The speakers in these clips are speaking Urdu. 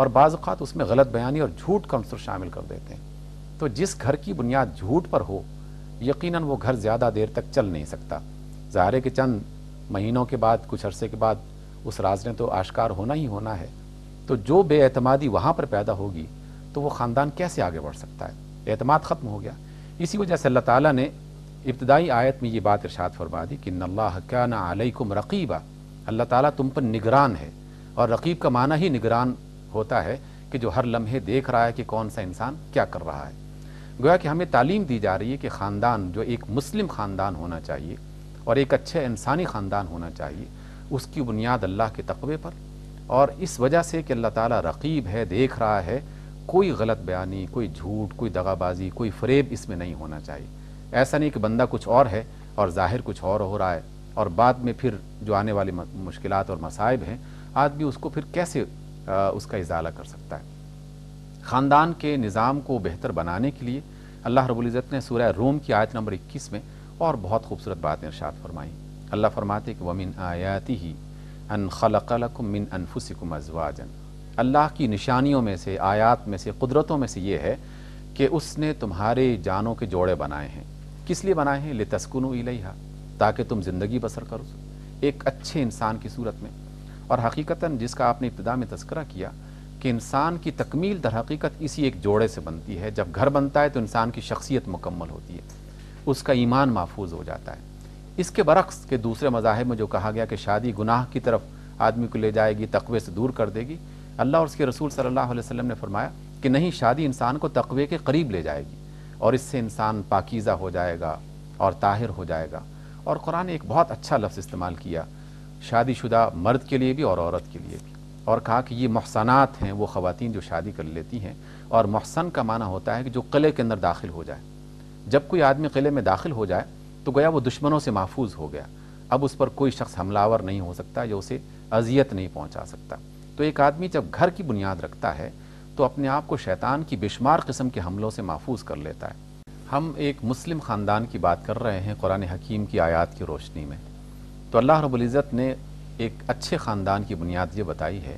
اور بعض اوقات اس میں غلط بیانی اور جھوٹ کا عنصر شامل کر دیتے ہیں۔ تو جس گھر کی بنیاد جھوٹ پر ہو یقیناً وہ گھر زیادہ دیر تک چل نہیں سکتا۔ ظاہر ہے کہ چند مہینوں کے بعد، کچھ عرصے کے بعد اس راز نے تو آشکار ہونا ہی ہونا ہے۔ تو جو بے اعتمادی وہاں پر پیدا ہوگی تو وہ خاندان کیسے آگے بڑھ سکتا ہے؟ اعتماد ختم ہو گیا۔ اسی وجہ سے اللہ تعالیٰ نے ابتدائی آیت میں یہ بات ارشاد فرما دی کہ ان اللہ کان علیکم رقیبا، اللہ تعالیٰ تم پر نگران ہے۔ اور رقیب کا معنی ہی نگران ہوتا ہے کہ جو ہر لمحے دیکھ رہا ہے کہ کون سا انسان کیا کر رہا ہے۔ گویا کہ ہمیں تعلیم دی جا رہی ہے کہ خاندان جو ایک مسلم خاندان ہونا چاہیے اور ایک اچھے انسانی خاندان ہونا چاہیے، اس کی بنیاد اللہ کے تقوی پر، اور اس وجہ سے کہ اللہ تعالیٰ رقیب ہے، دیکھ رہا ہے، کوئی غلط بیانی، کوئی جھوٹ، کوئی دغا بازی، کوئی فریب اس میں نہیں ہونا چاہیے۔ ایسا نہیں کہ بندہ کچھ اور ہے اور ظاہر کچھ اور ہو رہا ہے، اور بعد میں پھر جو آنے والی مشکلات اور مصائب ہیں آدمی اس کو پھر کیسے اس کا ازالہ کر سکتا ہے۔ خاندان کے نظام کو بہتر بنانے کے لیے اللہ رب العزت نے سورہ روم کی آیت نمبر 21 میں اور بہت خوبصورت باتیں ارشاد فرمائیں۔ اللہ فرماتے کہ وَمِنْ آیَاتِهِ أَنْ خَلَقَ لَكُم مِّنْ أَنفُسِكُمْ أَزْوَاجًا، اللہ کی نشانیوں میں سے، آیات میں سے، قدرتوں میں سے یہ ہے کہ اس نے تمہارے جانوں کے جوڑے بنائے ہیں۔ کس لیے بنائے ہیں؟ لِتَسْكُنُوا إِلَيْهَا، تاکہ تم زندگی بسر کرو ایک اچھے انسان کی صورت میں۔ اور حقیقتاً جس کا آپ نے ابتدا میں تذکرہ کیا کہ انسان کی تکمیل در حقیقت اسی ایک جوڑے سے بنتی ہے۔ جب گھر بنتا ہے تو انسان کی شخصیت مکمل ہوتی ہے، اس کا ایمان محفوظ ہو جاتا ہے۔ اس کے برعکس کہ دوسرے مذاہب میں جو کہا گیا کہ شادی گناہ کی طرف آدمی کو لے جائے گی، تقوی سے دور کر دے گی، اللہ اور اس کے رسول صلی اللہ علیہ وسلم نے فرمایا کہ نہیں، شادی انسان کو تقوی کے قریب لے جائے گی اور اس سے انسان پاکیزہ ہو جائے گا اور طاہر ہو جائے گا۔ اور قرآن نے ایک بہت اچھا لفظ استعمال کیا شادی شدہ مرد کے لیے بھی اور عورت کے لیے بھی، اور کہا کہ یہ محسنات ہیں وہ خواتین جو شادی کر لیتی ہیں۔ اور محسن کا معنی ہوتا ہے کہ جو قلعے کے اندر داخل ہو جائے۔ جب کوئی آدمی قلعے میں داخل ہو جائے تو گویا وہ دشمنوں سے محفوظ ہو گیا، اب اس پر کوئی شخص حملہ آور نہیں ہو سکتا یا اسے اذیت نہیں پہنچا سکتا۔ تو ایک آدمی جب گھر کی بنیاد رکھتا ہے تو اپنے آپ کو شیطان کی بے شمار قسم کے حملوں سے محفوظ کر لیتا ہے۔ ہم ایک مسلم خاندان کی بات کر رہے ہیں قرآن حکیم کی آیات کی روشنی میں، تو اللہ رب العزت نے ایک اچھے خاندان کی بنیاد یہ بتائی ہے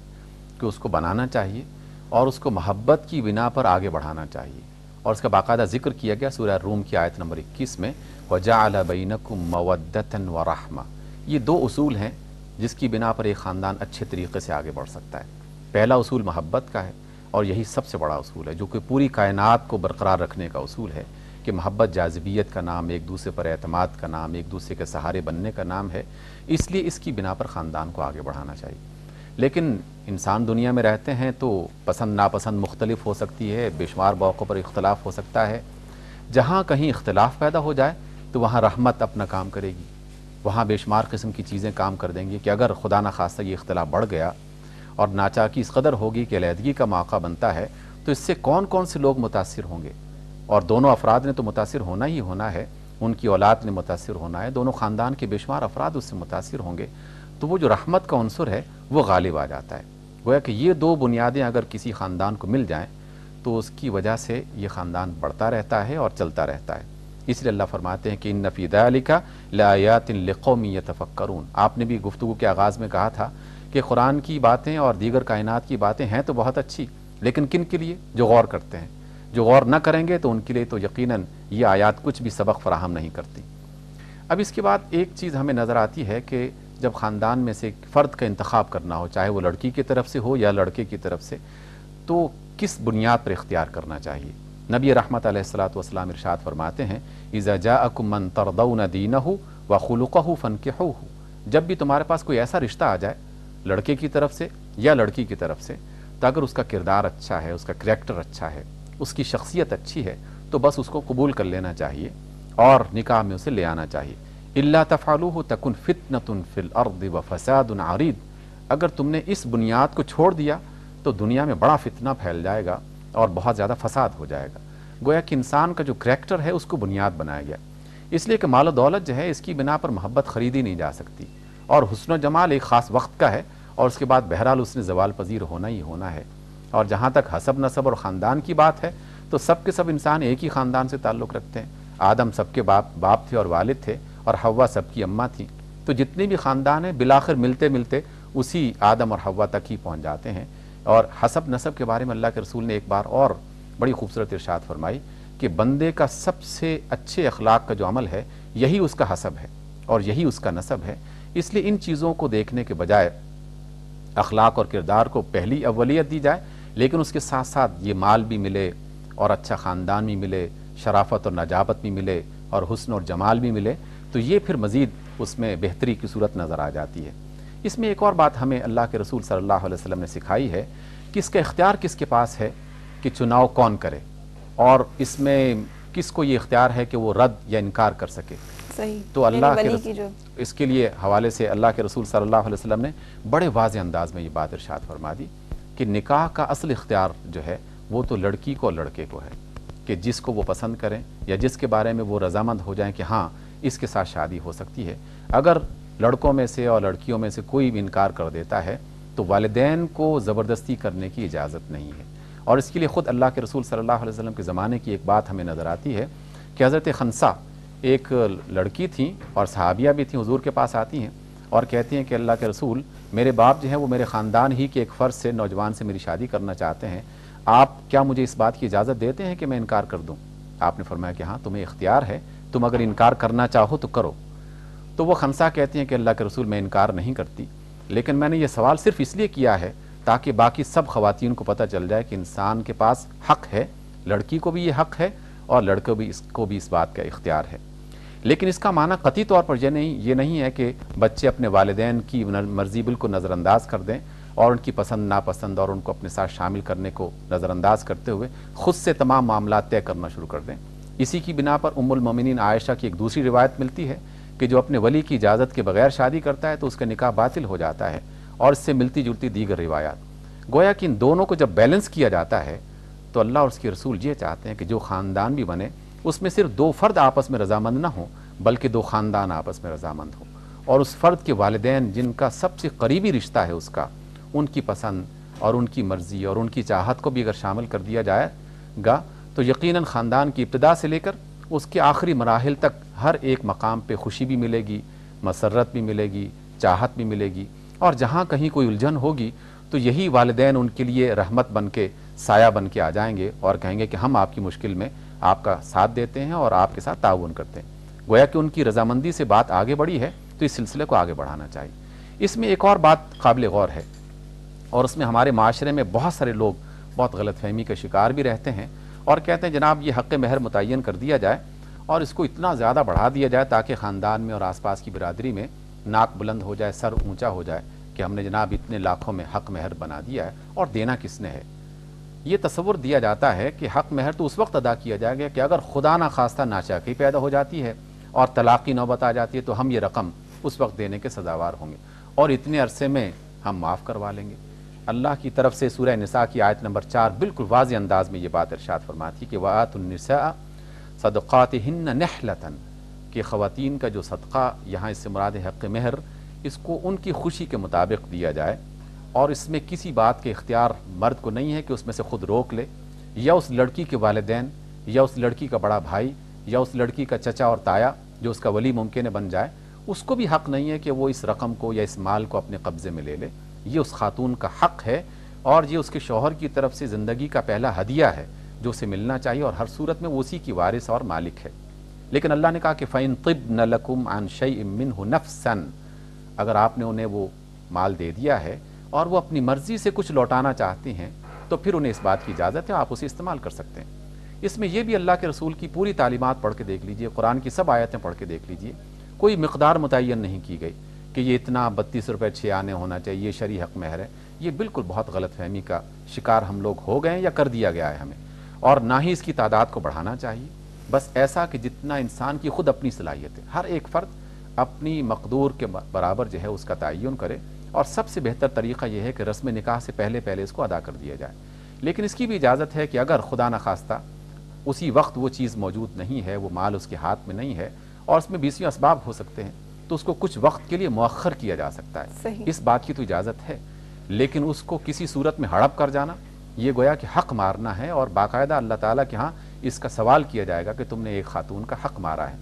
کہ اس کو بنانا چاہیے اور اس کو محبت کی بنا پر آگے بڑھانا چاہیے، اور اس کا باقاعدہ ذکر کیا گیا سورہ روم کی آیت نمبر 21 میں، وَجَعَلَ بَيْنَكُمْ مَوَدَّةً وَرَحْمَةً۔ یہ دو اصول ہیں جس کی بنا پر ایک خاندان اچھے طریقے سے آگے بڑھ سکتا ہے۔ پہلا اصول محبت کا ہے، اور یہی سب سے بڑا اصول ہے جو کہ پوری کائنات کو برقرار رکھنے کا اصول ہے کہ محبت جاذبیت کا نام، ایک دوسرے پر اعتماد کا نام، ایک دوسرے کے سہارے بننے کا نام ہے۔ اس لیے اس کی بنا پر خاندان کو آگے بڑھانا چاہیے۔ لیکن انسان دنیا میں رہتے ہیں تو پسند ناپسند مختلف ہو سکتی ہے، بے شمار موقعوں پر اختلاف ہو سکتا ہے۔ جہاں کہیں اختلاف پیدا ہو جائے تو وہاں رحمت اپنا کام کرے گی، وہاں بے شمار قسم کی چیزیں کام کر دیں گی کہ اگر خدا نخواستہ یہ اختلاف بڑھ گیا اور ناچاکی اس قدر ہوگی کہ علیحدگی کا موقع بنتا ہے تو اس سے کون کون سے لوگ متاثر ہوں گے، اور دونوں افراد نے تو متاثر ہونا ہی ہونا ہے، ان کی اولاد نے متاثر ہونا ہے، دونوں خاندان کے بے شمار افراد اس سے متاثر ہوں گے، تو وہ جو رحمت کا عنصر ہے وہ غالب آ جاتا ہے۔ گویا کہ یہ دو بنیادیں اگر کسی خاندان کو مل جائیں تو اس کی وجہ سے یہ خاندان بڑھتا رہتا ہے اور چلتا رہتا ہے۔ اس لیے اللہ فرماتے ہیں کہ ان فی ذلک لآیات لقوم یتفکرون۔ آپ نے بھی گفتگو کے آغاز میں کہا تھا کہ قرآن کی باتیں اور دیگر کائنات کی باتیں ہیں تو بہت اچھی، لیکن کن کے لیے؟ جو غور کرتے ہیں۔ جو غور نہ کریں گے تو ان کے لیے تو یقیناً یہ آیات کچھ بھی سبق فراہم نہیں کرتی۔ اب اس کے بعد ایک چیز ہمیں نظر آتی ہے کہ جب خاندان میں سے ایک فرد کا انتخاب کرنا ہو، چاہے وہ لڑکی کی طرف سے ہو یا لڑکے کی طرف سے، تو کس بنیاد پر اختیار کرنا چاہیے؟ نبی رحمت علیہ الصلوۃ والسلام ارشاد فرماتے ہیں اذا جاءکم من ترضون دینہ وخلقہ فانکحوہ، جب بھی تمہارے پاس کوئی ایسا رشتہ آ جائے لڑکے کی طرف سے یا لڑکی کی طرف سے، تو اگر اس کا کردار اچھا ہے، اس کا کریکٹر اچھا ہے، اس کی شخصیت اچھی ہے، تو بس اس کو قبول کر لینا چاہیے اور نکاح میں اسے لے آنا چاہیے۔ الا تفعلوہ تکن فتنۃ فی الارض وفساد عریض، اگر تم نے اس بنیاد کو چھوڑ دیا تو دنیا میں بڑا فتنہ پھیل جائے گا اور بہت زیادہ فساد ہو جائے گا۔ گویا کہ انسان کا جو کریکٹر ہے اس کو بنیاد بنایا گیا، اس لیے کہ مال و دولت جو ہے اس کی بنا پر محبت خریدی نہیں جا سکتی، اور حسن و جمال ایک خاص وقت کا ہے اور اس کے بعد بہرحال اس نے زوال پذیر ہونا ہی ہونا ہے۔ اور جہاں تک حسب نسب اور خاندان کی بات ہے تو سب کے سب انسان ایک ہی خاندان سے تعلق رکھتے ہیں۔ آدم سب کے باپ تھے اور والد تھے، اور حوا سب کی اماں تھی، تو جتنے بھی خاندان ہیں بالآخر ملتے ملتے اسی آدم اور حوا تک ہی پہنچ جاتے ہیں۔ اور حسب نسب کے بارے میں اللہ کے رسول نے ایک بار اور بڑی خوبصورت ارشاد فرمائی کہ بندے کا سب سے اچھے اخلاق کا جو عمل ہے یہی اس کا حسب ہے اور یہی اس کا نسب ہے. اس لیے ان چیزوں کو دیکھنے کے بجائے اخلاق اور کردار کو پہلی اولیت دی جائے، لیکن اس کے ساتھ ساتھ یہ مال بھی ملے اور اچھا خاندان بھی ملے، شرافت اور نجابت بھی ملے اور حسن اور جمال بھی ملے، تو یہ پھر مزید اس میں بہتری کی صورت نظر آ جاتی ہے. اس میں ایک اور بات ہمیں اللہ کے رسول صلی اللہ علیہ وسلم نے سکھائی ہے کہ اس کا اختیار کس کے پاس ہے کہ چناؤ کون کرے، اور اس میں کس کو یہ اختیار ہے کہ وہ رد یا انکار کر سکے. تو اللہ کے اس کے لیے حوالے سے اللہ کے رسول صلی اللہ علیہ وسلم نے بڑے واضح انداز میں یہ بات ارشاد فرما دی کہ نکاح کا اصل اختیار جو ہے وہ تو لڑکی کو اور لڑکے کو ہے کہ جس کو وہ پسند کریں یا جس کے بارے میں وہ رضامند ہو جائیں کہ ہاں اس کے ساتھ شادی ہو سکتی ہے. اگر لڑکوں میں سے اور لڑکیوں میں سے کوئی بھی انکار کر دیتا ہے تو والدین کو زبردستی کرنے کی اجازت نہیں ہے. اور اس کے لیے خود اللہ کے رسول صلی اللہ علیہ وسلم کے زمانے کی ایک بات ہمیں نظر آتی ہے کہ حضرت خنسا ایک لڑکی تھیں اور صحابیہ بھی تھیں، حضور کے پاس آتی ہیں اور کہتی ہیں کہ اللہ کے رسول میرے باپ جو ہیں وہ میرے خاندان ہی کے ایک فرد سے نوجوان سے میری شادی کرنا چاہتے ہیں، آپ کیا مجھے اس بات کی اجازت دیتے ہیں کہ میں انکار کر دوں؟ آپ نے فرمایا کہ ہاں تمہیں اختیار ہے، تم اگر انکار کرنا چاہو تو کرو. تو وہ خنسا کہتی ہیں کہ اللہ کے رسول میں انکار نہیں کرتی، لیکن میں نے یہ سوال صرف اس لیے کیا ہے تاکہ باقی سب خواتین کو پتہ چل جائے کہ انسان کے پاس حق ہے، لڑکی کو بھی یہ حق ہے اور لڑکے کو بھی اس بات کا اختیار ہے. لیکن اس کا معنی قطعی طور پر یہ نہیں ہے کہ بچے اپنے والدین کی مرضی بالکل نظر انداز کر دیں اور ان کی پسند ناپسند اور ان کو اپنے ساتھ شامل کرنے کو نظر انداز کرتے ہوئے خود سے تمام معاملات طے کرنا شروع کر دیں. اسی کی بنا پر ام المومنین عائشہ کی ایک دوسری روایت ملتی ہے کہ جو اپنے ولی کی اجازت کے بغیر شادی کرتا ہے تو اس کا نکاح باطل ہو جاتا ہے، اور اس سے ملتی جلتی دیگر روایات. گویا کہ ان دونوں کو جب بیلنس کیا جاتا ہے تو اللہ اور اس کے رسول یہ چاہتے ہیں کہ جو خاندان بھی بنے اس میں صرف دو فرد آپس میں رضامند نہ ہوں بلکہ دو خاندان آپس میں رضامند ہوں، اور اس فرد کے والدین جن کا سب سے قریبی رشتہ ہے اس کا، ان کی پسند اور ان کی مرضی اور ان کی چاہت کو بھی اگر شامل کر دیا جائے گا تو یقیناً خاندان کی ابتدا سے لے کر اس کے آخری مراحل تک ہر ایک مقام پہ خوشی بھی ملے گی، مسرت بھی ملے گی، چاہت بھی ملے گی. اور جہاں کہیں کوئی الجھن ہوگی تو یہی والدین ان کے لیے رحمت بن کے، سایہ بن کے آ جائیں گے اور کہیں گے کہ ہم آپ کی مشکل میں آپ کا ساتھ دیتے ہیں اور آپ کے ساتھ تعاون کرتے ہیں. گویا کہ ان کی رضامندی سے بات آگے بڑھی ہے تو اس سلسلے کو آگے بڑھانا چاہیے. اس میں ایک اور بات قابل غور ہے اور اس میں ہمارے معاشرے میں بہت سارے لوگ بہت غلط فہمی کا شکار بھی رہتے ہیں اور کہتے ہیں جناب یہ حق مہر متعین کر دیا جائے اور اس کو اتنا زیادہ بڑھا دیا جائے تاکہ خاندان میں اور آس پاس کی برادری میں ناک بلند ہو جائے، سر اونچا ہو جائے کہ ہم نے جناب اتنے لاکھوں میں حق مہر بنا دیا ہے. اور دینا کس نے ہے؟ یہ تصور دیا جاتا ہے کہ حق مہر تو اس وقت ادا کیا جائے گا کہ اگر خدا نہ خواستہ ناچاکی پیدا ہو جاتی ہے اور طلاق کی نوبت آ جاتی ہے تو ہم یہ رقم اس وقت دینے کے سزاوار ہوں گے اور اتنے عرصے میں ہم معاف کروا لیں گے. اللہ کی طرف سے سورہ نساء کی آیت نمبر 4 بالکل واضح انداز میں یہ بات ارشاد فرماتی کہ وَآتُوا النِّسَاءَ صَدَقَاتِهِنَّ نِحْلَةً کہ خواتین کا جو صدقہ یہاں اس سے مراد حق مہر، اس کو ان کی خوشی کے مطابق دیا جائے اور اس میں کسی بات کے اختیار مرد کو نہیں ہے کہ اس میں سے خود روک لے، یا اس لڑکی کے والدین یا اس لڑکی کا بڑا بھائی یا اس لڑکی کا چچا اور تایا جو اس کا ولی ممکن ہے بن جائے، اس کو بھی حق نہیں ہے کہ وہ اس رقم کو یا اس مال کو اپنے قبضے میں لے لے. یہ اس خاتون کا حق ہے اور یہ اس کے شوہر کی طرف سے زندگی کا پہلا ہدیہ ہے جو اسے ملنا چاہیے اور ہر صورت میں وہ اسی کی وارث اور مالک ہے. لیکن اللہ نے کہا کہ فَإِن طِبْنَ لَكُمْ عَنْ شَيْءٍ مِّنْهُ نَفْسًا اگر آپ نے انہیں وہ مال دے دیا ہے اور وہ اپنی مرضی سے کچھ لوٹانا چاہتے ہیں تو پھر انہیں اس بات کی اجازت ہے، آپ اسے استعمال کر سکتے ہیں. اس میں یہ بھی اللہ کے رسول کی پوری تعلیمات پڑھ کے دیکھ لیجئے، قرآن کی سب آیتیں پڑھ کے دیکھ لیجئے، کوئی مقدار متعین نہیں کی گئی کہ یہ اتنا 32 روپے 6 آنے ہونا چاہیے، یہ شرعی حق مہر ہے. یہ بالکل بہت غلط فہمی کا شکار ہم لوگ ہو گئے ہیں یا کر دیا گیا ہے ہمیں، اور نہ ہی اس کی تعداد کو بڑھانا چاہیے. بس ایسا کہ جتنا انسان کی خود اپنی صلاحیت ہے، ہر ایک فرد اپنی مقدور کے برابر جو ہے اس کا تعین کرے، اور سب سے بہتر طریقہ یہ ہے کہ رسم نکاح سے پہلے اس کو ادا کر دیا جائے. لیکن اس کی بھی اجازت ہے کہ اگر خدا نہ خواستہ اسی وقت وہ چیز موجود نہیں ہے، وہ مال اس کے ہاتھ میں نہیں ہے اور اس میں 20 اسباب ہو سکتے ہیں تو اس کو کچھ وقت کے لیے مؤخر کیا جا سکتا ہے. اس بات کی تو اجازت ہے، لیکن اس کو کسی صورت میں ہڑپ کر جانا یہ گویا کہ حق مارنا ہے، اور باقاعدہ اللہ تعالیٰ کے ہاں اس کا سوال کیا جائے گا کہ تم نے ایک خاتون کا حق مارا ہے.